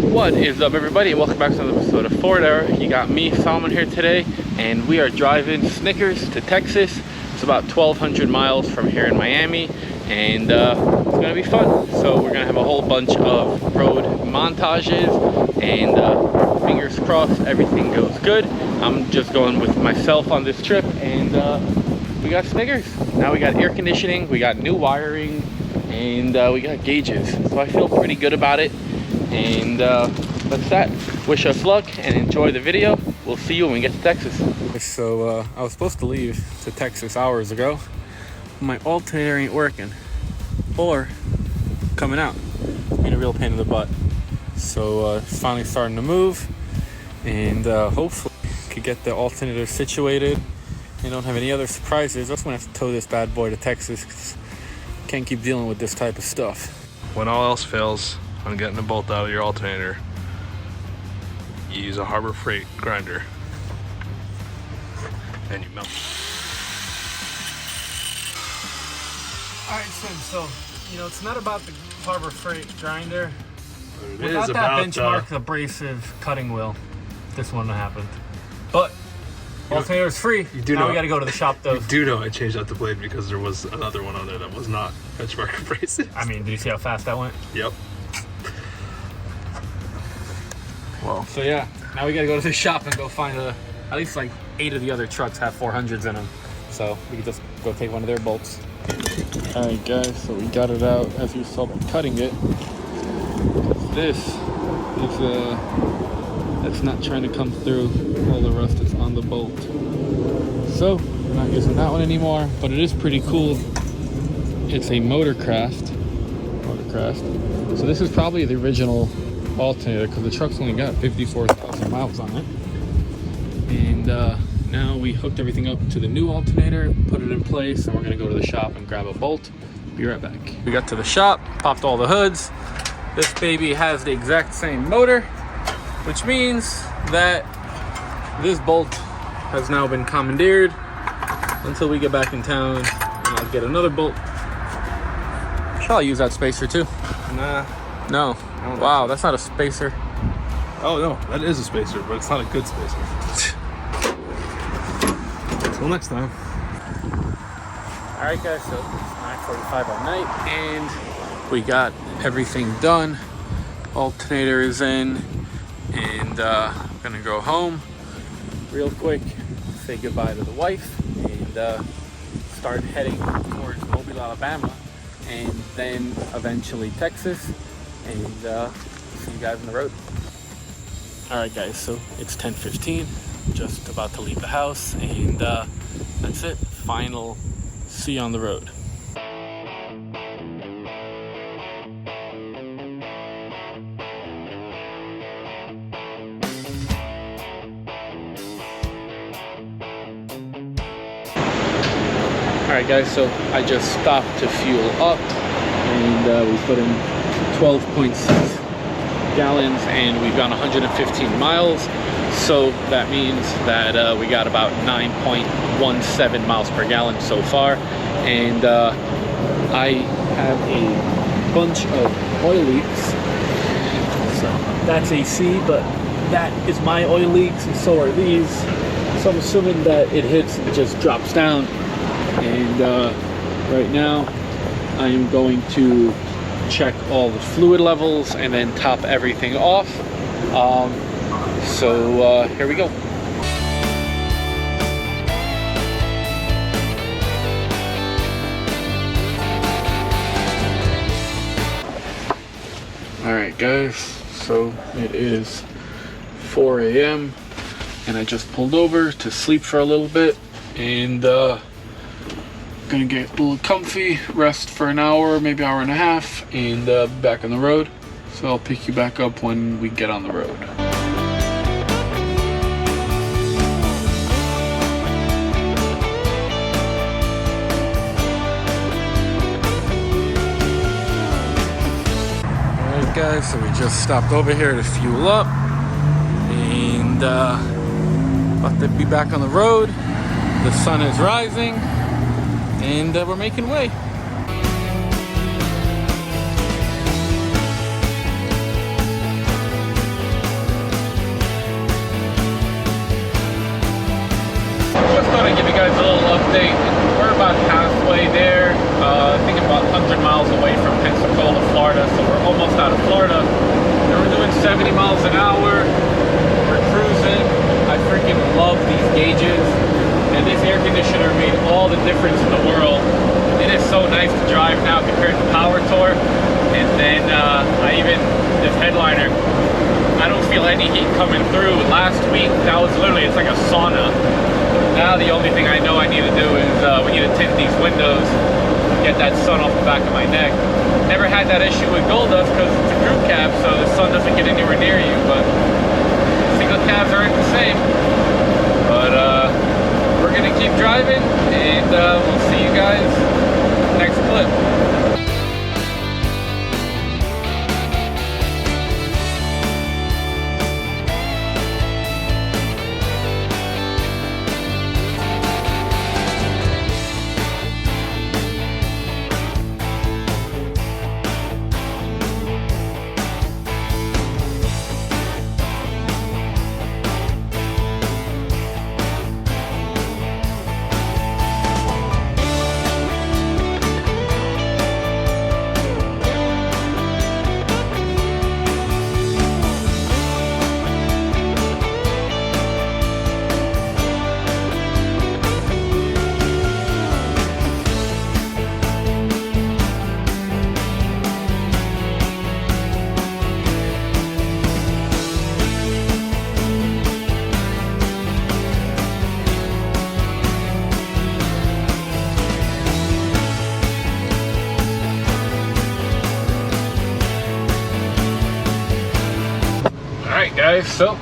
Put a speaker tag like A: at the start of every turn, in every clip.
A: What is up, everybody? Welcome back to another episode of Ford Era. You got me, Solomon, here today, and we are driving Snickers to Texas. It's about 1,200 miles from here in Miami, and it's gonna be fun. So we're gonna have a whole bunch of road montages, and fingers crossed everything goes good. I'm just going with myself on this trip, and we got Snickers. Now we got air conditioning, we got new wiring, and we got gauges. So I feel pretty good about it. And that's that. Wish us luck and enjoy the video. We'll see you when we get to Texas. So I was supposed to leave to Texas hours ago. My alternator ain't working or coming out. Being a real pain in the butt. So it's finally starting to move, and hopefully could get the alternator situated and don't have any other surprises. I'm just gonna have to tow this bad boy to Texas because I can't keep dealing with this type of stuff.
B: When all else fails on getting a bolt out of your alternator, you use a Harbor Freight grinder and you melt.
A: Alright, so you know, it's not about the Harbor Freight grinder.
B: It
A: Without
B: is
A: that
B: about
A: benchmark abrasive cutting wheel, this wouldn't have happened. But alternator is free. Now we got to go to the shop though.
B: You do know I changed out the blade because there was another one on there that was not benchmark abrasive.
A: I mean, did you see how fast that went?
B: Yep. Well,
A: so yeah, now we got to go to the shop and go find at least like 8 of the other trucks have 400s in them. So we can just go take one of their bolts. Alright guys, so we got it out as you saw by cutting it. This is that's not trying to come through. All the rust is on the bolt. So we're not using that one anymore, but it is pretty cool. It's a Motorcraft. So this is probably the original alternator because the truck's only got 54,000 miles on it. And now we hooked everything up to the new alternator, put it in place, and we're gonna go to the shop and grab a bolt. Be right back. We got to the shop, popped all the hoods. This baby has the exact same motor, which means that this bolt has now been commandeered until we get back in town, and I'll get another bolt. Shall I use that spacer too?
B: nah.
A: No. Wow, that's not a spacer.
B: Oh no, that is a spacer, but it's not a good spacer. Until next time.
A: Alright guys, so it's 9:45 at night, and we got everything done. Alternator is in, and I'm gonna go home real quick, say goodbye to the wife, and start heading towards Mobile, Alabama, and then eventually Texas, and see you guys on the road. Alright guys, so it's 10:15, just about to leave the house, and that's it. Final see you on the road. Alright guys, so I just stopped to fuel up, and we put in 12.6 gallons, and we've gone 115 miles. So that means that we got about 9.17 miles per gallon so far. And I have a bunch of oil leaks. So that's AC, but that is my oil leaks, and so are these. So I'm assuming that it hits and just drops down. And right now I am going to check all the fluid levels and then top everything off. So here we go. Alright guys, so it is 4 a.m. and I just pulled over to sleep for a little bit, and gonna get a little comfy, rest for an hour, maybe hour and a half, and back on the road. So I'll pick you back up when we get on the road. Alright guys, so we just stopped over here to fuel up, and about to be back on the road. The sun is rising, and we're making way. guys a little update. We're about halfway there. I think about 100 miles away from Pensacola, Florida. So we're almost out of Florida. And we're doing 70 miles an hour. We're cruising. I freaking love these gauges. And this air conditioner made all the difference in the world. It is so nice to drive now compared to Power Tour. And then this headliner, I don't feel any heat coming through. Last week, that was literally, it's like a sauna. Now the only thing I know I need to do is we need to tint these windows, get that sun off the back of my neck. Never had that issue with Gold Dust because it's a group cab, so the sun doesn't get anywhere near you, but single cabs aren't the same. But we're gonna keep driving, and we'll see you guys next clip. Alright guys, so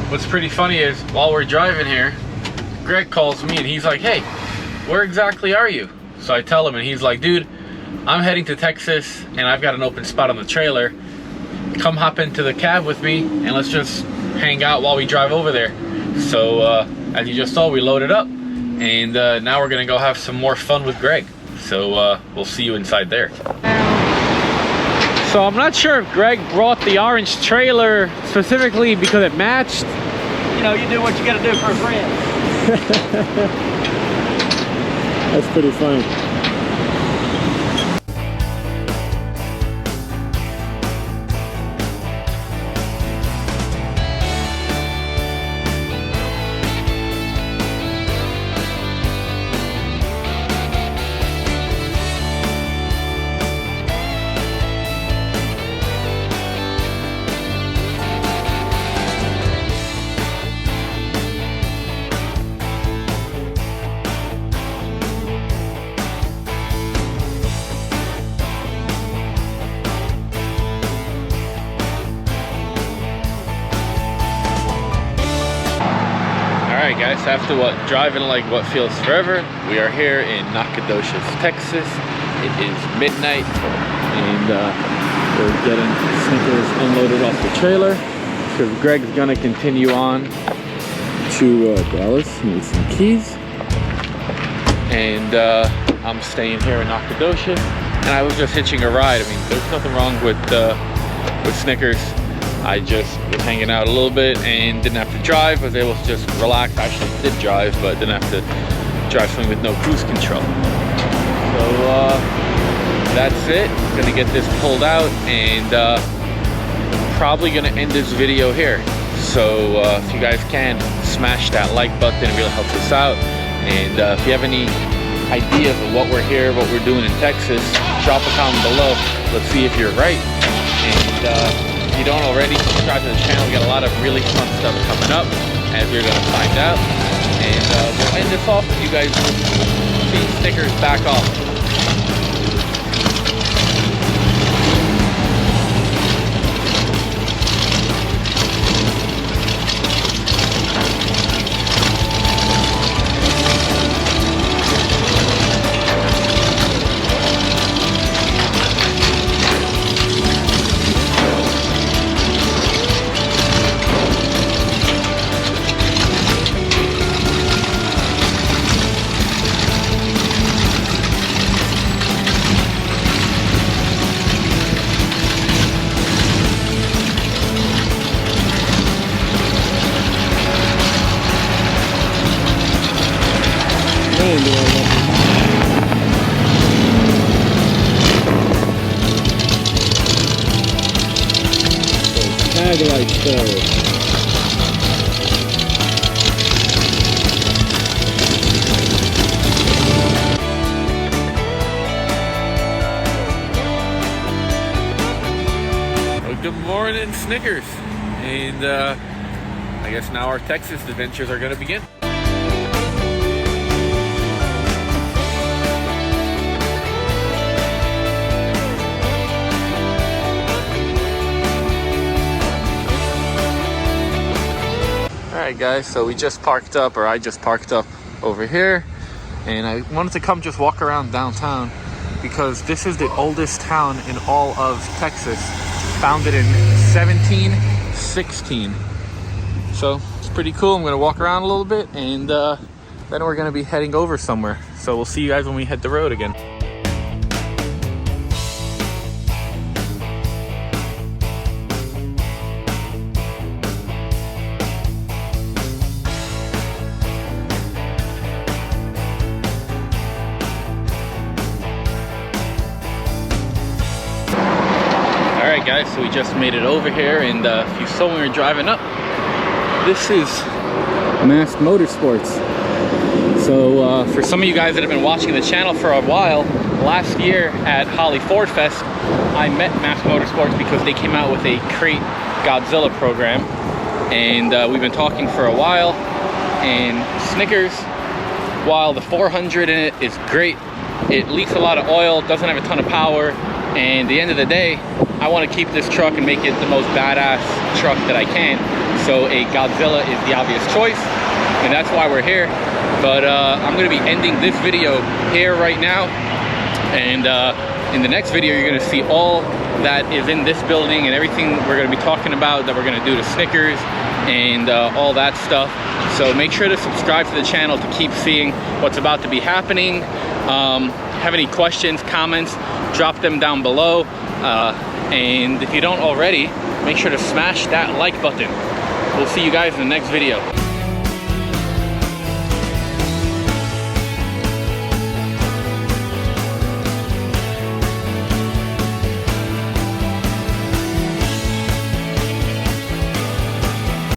A: what's pretty funny is while we're driving here, Greg calls me and he's like, hey, where exactly are you? So I tell him and he's like, dude, I'm heading to Texas and I've got an open spot on the trailer. Come hop into the cab with me and let's just hang out while we drive over there. So as you just saw, we loaded up and now we're gonna go have some more fun with Greg. So we'll see you inside there. So I'm not sure if Greg brought the orange trailer specifically because it matched.
C: You know, you do what you gotta do for a friend.
A: That's pretty funny. Alright guys, after driving like what feels forever, we are here in Nacogdoches, Texas. It is midnight and we're getting Snickers unloaded off the trailer because Greg's gonna continue on to Dallas, need some keys. And I'm staying here in Nacogdoches and I was just hitching a ride. I mean, there's nothing wrong with Snickers. I just was hanging out a little bit and didn't have to drive. I was able to just relax. I actually did drive, but didn't have to drive something with no cruise control. So that's it. Gonna get this pulled out and probably gonna end this video here. So if you guys can, smash that like button. It really helps us out. And if you have any ideas of what we're here, what we're doing in Texas, drop a comment below. Let's see if you're right. And if you don't already, subscribe to the channel. We got a lot of really fun stuff coming up, as we're going to find out. And we'll end this off with you guys seeing Snickers back off. Taglite stove. Good morning, Snickers. And I guess now our Texas adventures are going to begin. Alright guys, so we just parked up, or I just parked up over here, and I wanted to come just walk around downtown because this is the oldest town in all of Texas. Founded in 1716. So it's pretty cool. I'm gonna walk around a little bit, and then we're gonna be heading over somewhere. So we'll see you guys when we hit the road again. Alright guys, so we just made it over here, and if you saw when we were driving up, this is Mass Motorsports. So for some of you guys that have been watching the channel for a while, last year at Holly Ford Fest, I met Mass Motorsports because they came out with a crate Godzilla program, and we've been talking for a while. And Snickers, while the 400 in it is great, it leaks a lot of oil, doesn't have a ton of power, and at the end of the day, I want to keep this truck and make it the most badass truck that I can. So a Godzilla is the obvious choice, and that's why we're here. But I'm going to be ending this video here right now, and in the next video you're going to see all that is in this building and everything we're going to be talking about that we're going to do to Snickers and all that stuff. So make sure to subscribe to the channel to keep seeing what's about to be happening. Have any questions, comments, drop them down below. And if you don't already, make sure to smash that like button. We'll see you guys in the next video.